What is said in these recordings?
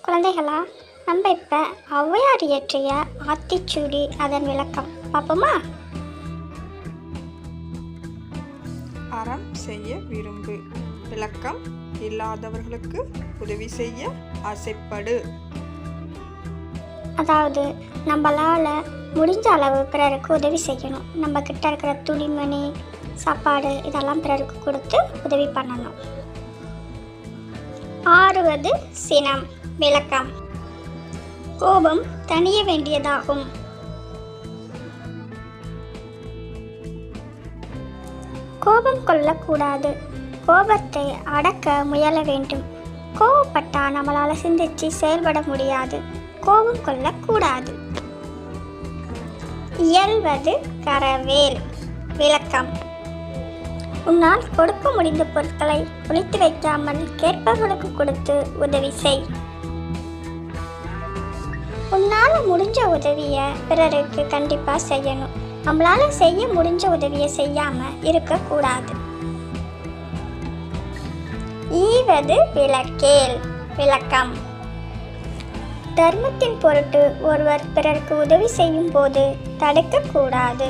குழந்தைகளா, நம்ம இப்போ ஔவையார் இயற்றிய ஆத்திச்சூடி அதன் விளக்கம் பார்ப்போமா? அறம் செய்ய விரும்பு. விளக்கம்: இல்லாதவர்களுக்கு உதவி செய்ய ஆசைப்படு. அதாவது நம்மளால் முடிஞ்ச அளவு பிறருக்கு உதவி செய்யணும். நம்ம கிட்ட இருக்கிற துணிமணி, சாப்பாடு இதெல்லாம் பிறருக்கு கொடுத்து உதவி பண்ணணும். ஆறுவது சினம். விளக்கம்: கோபம் தணிய வேண்டியதாகும். கோபம் கொள்ளக்கூடாது. கோபத்தை அடக்க முயல வேண்டும். கோபப்பட்டா நம்மளால சிந்திச்சு செயல்பட முடியாது. கோபம் கொள்ளக்கூடாது. இயல்வது கரவேல். விளக்கம்: உன்னால் கொடுக்க முடிந்த பொருட்களை ஒளித்து வைக்காமல் கேட்பவர்களுக்கு கொடுத்து உதவி செய். உன்னால் முடிஞ்ச உதவியை பிறருக்கு கண்டிப்பாக செய்யணும். நம்மளால செய்ய முடிஞ்ச உதவியை செய்யாமல் இருக்கக்கூடாது. ஈவது விளக்கேல். விளக்கம்: தர்மத்தின் பொருட்டு ஒருவர் பிறருக்கு உதவி செய்யும் போது தடுக்கக்கூடாது.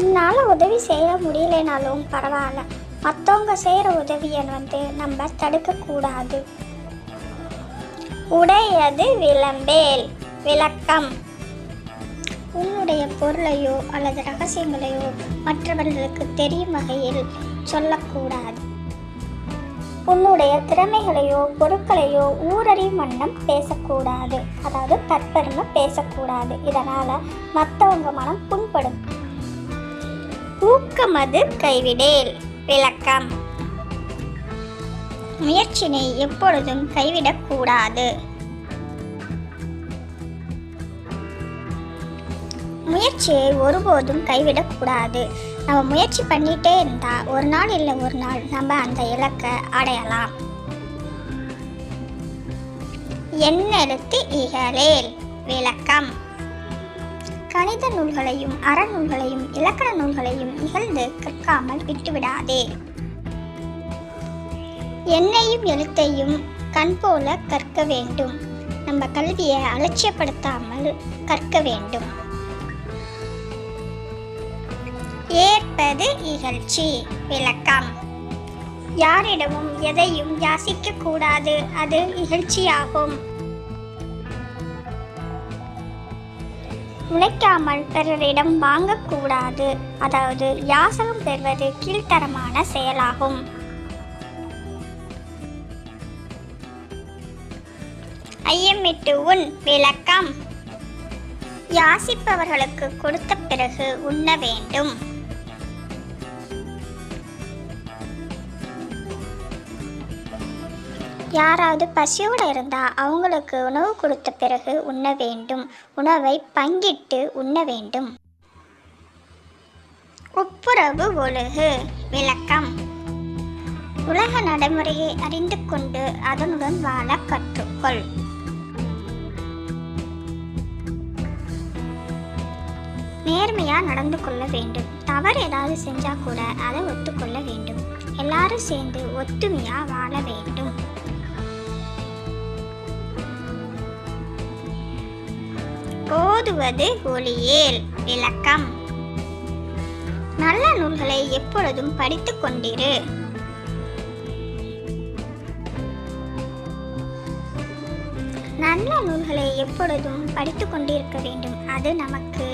உன்னால் உதவி செய்ய முடியலைனாலும் பரவாயில்ல, மற்றவங்க செய்கிற உதவியை நம்ம தடுக்கக்கூடாது. உடையது விளம்பேல். விளக்கம்: உன்னுடைய பொருளையோ அல்லது ரகசியங்களையோ மற்றவர்களுக்கு தெரியும் வகையில் சொல்லக்கூடாது. உன்னுடைய திறமைகளையோ பொருட்களையோ ஊரறியும் வண்ணம் பேசக்கூடாது. அதாவது தற்பெருமை பேசக்கூடாது. இதனால் மற்றவங்க மனம் புண்படும். ஊக்கமது கைவிடேல். விளக்கம்: முயற்சினை எப்பொழுதும் கைவிடக்கூடாது. முயற்சியை ஒருபோதும் கைவிடக்கூடாது. நம்ம முயற்சி பண்ணிகிட்டே இருந்தால் ஒரு நாள் இல்லை ஒரு நாள் நம்ம அந்த இலக்கை அடையலாம். எண்ணெழுத்து இகழேல். விளக்கம்: கணித நூல்களையும் அறநூல்களையும் இலக்கண நூல்களையும் இகழ்ந்து கற்காமல் விட்டுவிடாதே. எண்ணையும் எழுத்தையும் கண் போல கற்க வேண்டும். நம்ம கல்வியை அலட்சியப்படுத்தாமல் கற்க வேண்டும். ஏற்பது இகழ்ச்சி. விளக்கம்: யாரிடமும் எதையும் யாசிக்க கூடாது. அது இகழ்ச்சியாகும். உழைக்காமல் பிறரிடம் வாங்கக்கூடாது. அதாவது யாசகம் பெறுவது கீழ்த்தரமான செயலாகும். ஐயமிட்டு உண். விளக்கம்: யாசிப்பவர்களுக்கு கொடுத்த பிறகு உண்ண வேண்டும். யாராவது பசியோடு இருந்தால் அவங்களுக்கு உணவு கொடுத்த பிறகு உண்ண வேண்டும். உணவை பங்கிட்டு உண்ண வேண்டும். ஒப்புரவு ஒழுகு. விளக்கம்: உலக நடைமுறையை அறிந்து கொண்டு அதனுடன் வாழ கற்றுக்கொள். நேர்மையாக நடந்து கொள்ள வேண்டும். தவறு ஏதாவது செஞ்சால் கூட அதை ஒத்துக்கொள்ள வேண்டும். எல்லாரும் சேர்ந்து ஒத்துமையாக வாழ வேண்டும். ஓதுவது ஒளியேல். விளக்கம்: நல்ல நூல்களை எப்பொழுதும் படித்து கொண்டிரு. நல்ல நூல்களை எப்பொழுதும் படித்து கொண்டிருக்க வேண்டும். அது நமக்கு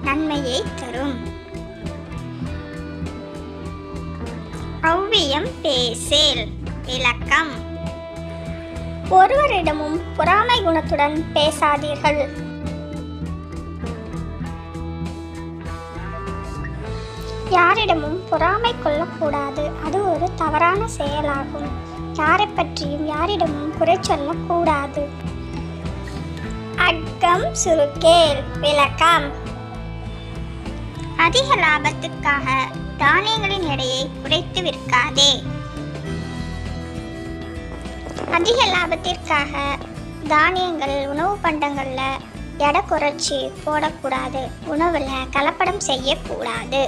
நன்மையை தரும். ஔவியம் பேசேல். விளக்கம்: ஒருவரிடமும் பொறாமை குணத்துடன் பேசாதீர்கள். யாரிடமும் பொறாமை கொள்ளக்கூடாது. அது ஒரு தவறான செயலாகும். யாரை பற்றியும் யாரிடமும் குறை சொல்லக்கூடாது. அக்கம் சுருக்கேல். விளக்கம்: அதிக லாபத்துக்காக தானியங்களின் எடையை குறைத்து விற்காதே. அதிக லாபத்திற்காக தானியங்கள் உணவு பண்டங்களில் எடை குறைச்சி போடக்கூடாது. உணவில் கலப்படம் செய்யக்கூடாது.